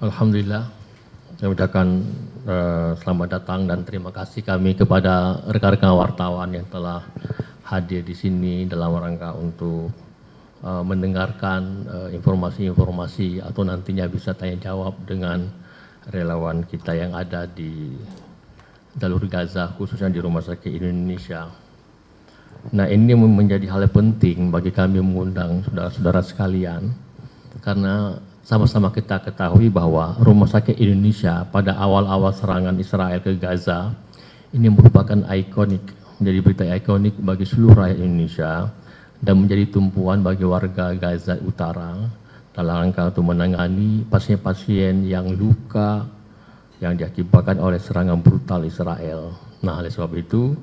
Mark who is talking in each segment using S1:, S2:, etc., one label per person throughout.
S1: Alhamdulillah, saya ucapkan selamat datang dan terima kasih kami kepada rekan-rekan wartawan yang telah hadir di sini dalam rangka untuk mendengarkan informasi-informasi atau nantinya bisa tanya jawab dengan relawan kita yang ada di jalur Gaza, khususnya di Rumah Sakit Indonesia. Nah, ini menjadi hal yang penting bagi kami mengundang saudara-saudara sekalian, karena sama-sama kita ketahui bahwa Rumah Sakit Indonesia pada awal-awal serangan Israel ke Gaza ini merupakan ikonik, menjadi berita ikonik bagi seluruh rakyat Indonesia dan menjadi tumpuan bagi warga Gaza Utara dalam rangka untuk menangani pasien-pasien yang luka yang diakibatkan oleh serangan brutal Israel. Nah, oleh sebab itu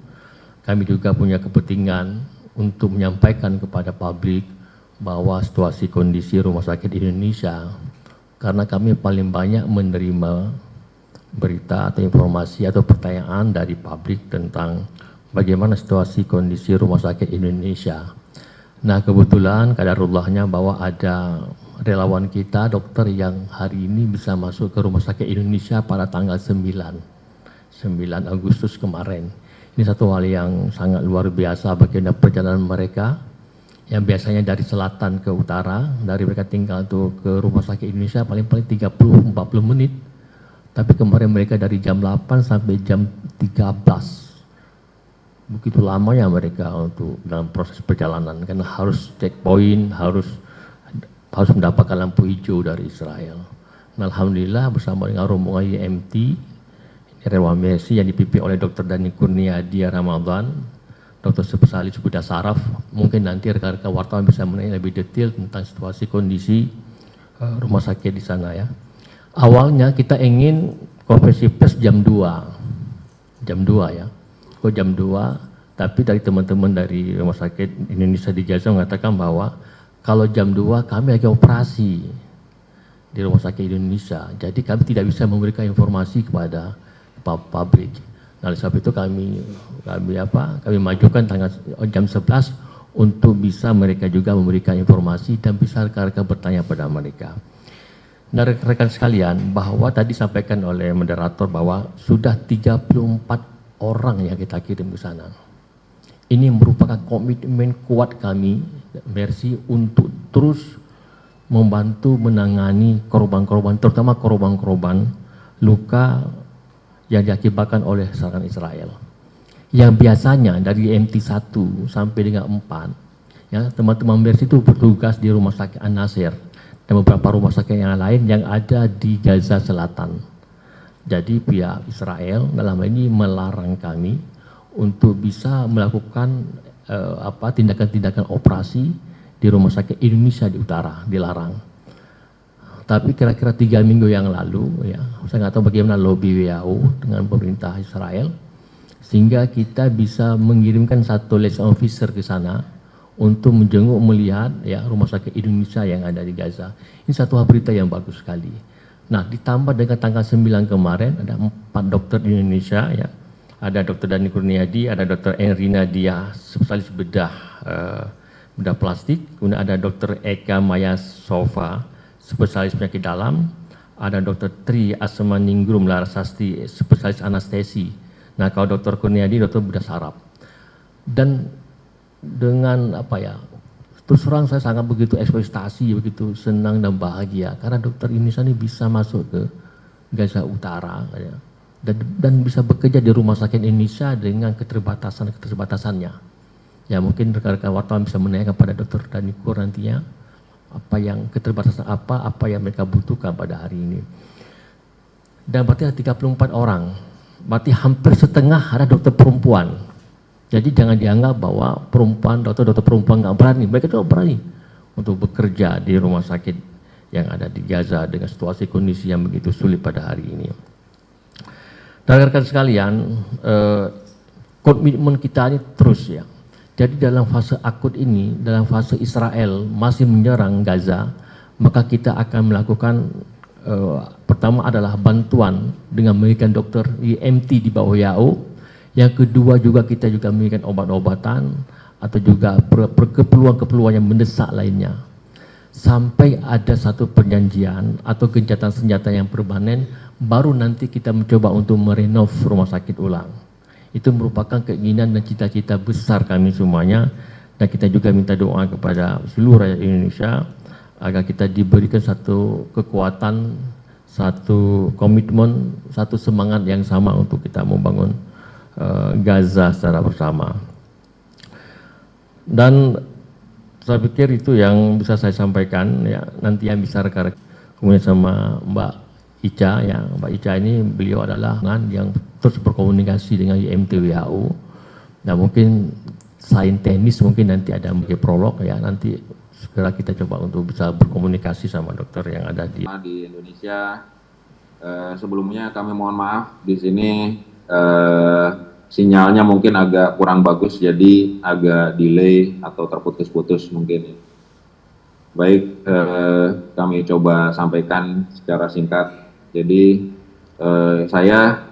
S1: kami juga punya kepentingan untuk menyampaikan kepada publik bahwa situasi kondisi Rumah Sakit Indonesia, karena kami paling banyak menerima berita atau informasi atau pertanyaan dari publik tentang bagaimana situasi kondisi Rumah Sakit Indonesia. Nah, kebetulan kadarullahnya bahwa ada relawan kita, dokter yang hari ini bisa masuk ke Rumah Sakit Indonesia pada tanggal 9 Agustus kemarin. Ini satu hal yang sangat luar biasa bagaimana perjalanan mereka yang biasanya dari selatan ke utara, dari mereka tinggal tuh ke Rumah Sakit Indonesia paling-paling 30-40 menit, tapi kemarin mereka dari jam 8 sampai jam 13. Begitu lamanya mereka untuk dalam proses perjalanan, karena harus checkpoint, harus mendapatkan lampu hijau dari Israel. Nah, alhamdulillah bersama dengan rombongan IMT, relawan Mercy yang dipimpin oleh Dr. Dani Kurniadia Ramadan, Dr. Spesialis Bedah Saraf, mungkin nanti rekan-rekan wartawan bisa menanya lebih detail tentang situasi kondisi rumah sakit di sana ya. Awalnya kita ingin konferensi pers jam 2 ya. Kok jam 2, tapi dari teman-teman dari Rumah Sakit Indonesia di Gaza mengatakan bahwa kalau jam 2 kami lagi operasi di Rumah Sakit Indonesia, jadi kami tidak bisa memberikan informasi kepada publik. Nah, oleh sebab itu kami majukan tanggal jam 11 untuk bisa mereka juga memberikan informasi dan bisa rekan-rekan bertanya pada mereka. Nah, rekan-rekan sekalian, bahwa tadi sampaikan oleh moderator bahwa sudah 34 orang yang kita kirim ke sana. Ini merupakan komitmen kuat kami, Mercy, untuk terus membantu menangani korban-korban, terutama korban-korban luka yang diakibatkan oleh serangan Israel. Yang biasanya dari MT1 sampai dengan 4, ya, teman-teman Mercy itu bertugas di Rumah Sakit An-Nasir dan beberapa rumah sakit yang lain yang ada di Gaza Selatan. Jadi pihak Israel dalam hal ini melarang kami untuk bisa melakukan tindakan-tindakan operasi di Rumah Sakit Indonesia di utara, dilarang. Tapi kira-kira 3 minggu yang lalu, ya, saya nggak tahu bagaimana lobby WHO dengan pemerintah Israel, sehingga kita bisa mengirimkan satu liaison officer ke sana untuk menjenguk melihat ya Rumah Sakit Indonesia yang ada di Gaza. Ini satu berita yang bagus sekali. Nah, ditambah dengan tanggal 9 kemarin ada 4 dokter di Indonesia, ya, ada Dr. Dani Kurniadi, ada Dr. Enrina Dia, spesialis bedah plastik, kemudian ada Dr. Eka Maya Sofa, spesialis penyakit dalam, ada Dr. Tri Asmaningrum Larasasti, spesialis anestesi. Nah, kalau Dr. Kurniadi, dokter bedah saraf. Dan dengan terus terang saya sangat begitu ekspektasi, begitu senang dan bahagia, karena dokter Indonesia ini bisa masuk ke Gaza Utara, ya, dan bisa bekerja di Rumah Sakit Indonesia dengan keterbatasannya. Ya, mungkin rekan-rekan wartawan bisa menanyakan pada Dr. Dani Kur nantinya, keterbatasan apa yang mereka butuhkan pada hari ini. Dan berarti ada 34 orang, berarti hampir setengah ada dokter perempuan. Jadi jangan dianggap bahwa dokter perempuan nggak berani, mereka juga berani untuk bekerja di rumah sakit yang ada di Gaza dengan situasi kondisi yang begitu sulit pada hari ini. Dan rekan sekalian, komitmen kita ini terus ya. Jadi dalam fase akut ini, dalam fase Israel masih menyerang Gaza, maka kita akan melakukan pertama adalah bantuan dengan memberikan dokter IMT di bawah WHO. Yang kedua juga kita juga memberikan obat-obatan atau juga keperluan-keperluan yang mendesak lainnya. sampai ada satu perjanjian atau gencatan senjata yang permanen, baru nanti kita mencoba untuk merenov rumah sakit ulang. Itu merupakan keinginan dan cita-cita besar kami semuanya, dan kita juga minta doa kepada seluruh rakyat Indonesia agar kita diberikan satu kekuatan, satu komitmen, satu semangat yang sama untuk kita membangun Gaza secara bersama. Dan saya pikir itu yang bisa saya sampaikan, ya. Nanti yang bisa rekan-rekan kemudian sama Mbak Ica, ya. Mbak Ica ini beliau adalah yang terus berkomunikasi dengan IMT WHO. Nah, mungkin selain teknis mungkin nanti ada prolog, ya. Nanti segera kita coba untuk bisa berkomunikasi sama dokter yang ada di
S2: Indonesia. Sebelumnya kami mohon maaf di sini sinyalnya mungkin agak kurang bagus, jadi agak delay atau terputus-putus mungkin. Baik, kami coba sampaikan secara singkat. Jadi saya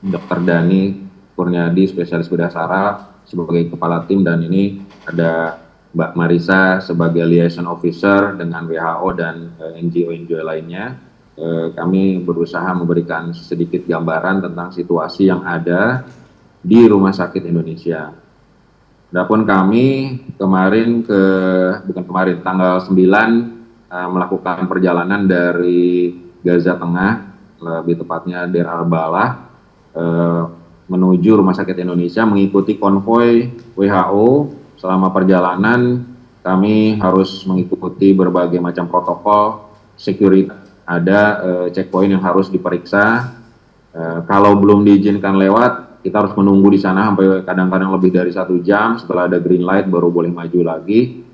S2: Dr. Dhani Kurniadi, spesialis bedah saraf sebagai kepala tim, dan ini ada Mbak Marisa sebagai liaison officer dengan WHO dan NGO-NGO lainnya. Kami berusaha memberikan sedikit gambaran tentang situasi yang ada di Rumah Sakit Indonesia. Adapun kami tanggal 9 melakukan perjalanan dari Gaza Tengah, lebih tepatnya Deir al-Balah, menuju Rumah Sakit Indonesia mengikuti konvoi WHO. Selama perjalanan kami harus mengikuti berbagai macam protokol security. Ada checkpoint yang harus diperiksa. Kalau belum diizinkan lewat, kita harus menunggu di sana sampai kadang-kadang lebih dari 1 jam. Setelah ada green light baru boleh maju lagi.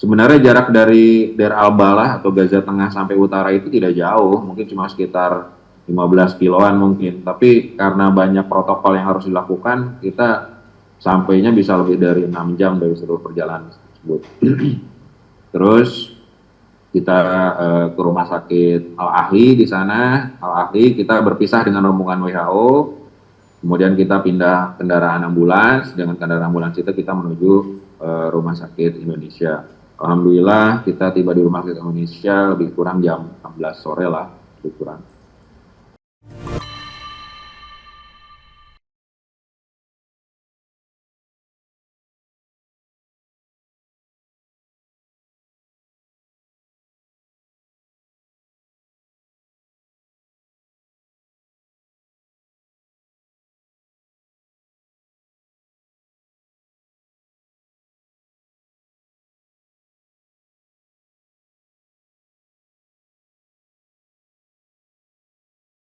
S2: Sebenarnya jarak dari Deir al-Balah atau Gaza Tengah sampai utara itu tidak jauh, mungkin cuma sekitar 15 kiloan mungkin. Tapi karena banyak protokol yang harus dilakukan, kita sampainya bisa lebih dari 6 jam dari seluruh perjalanan tersebut. Terus kita ke Rumah Sakit Al-Ahli. Di sana Al-Ahli kita berpisah dengan rombongan WHO. Kemudian kita pindah kendaraan ambulans. Dengan kendaraan ambulans itu kita menuju Rumah Sakit Indonesia. Alhamdulillah kita tiba di Rumah Sakit Indonesia lebih kurang jam 16 sore lah, lebih kurang.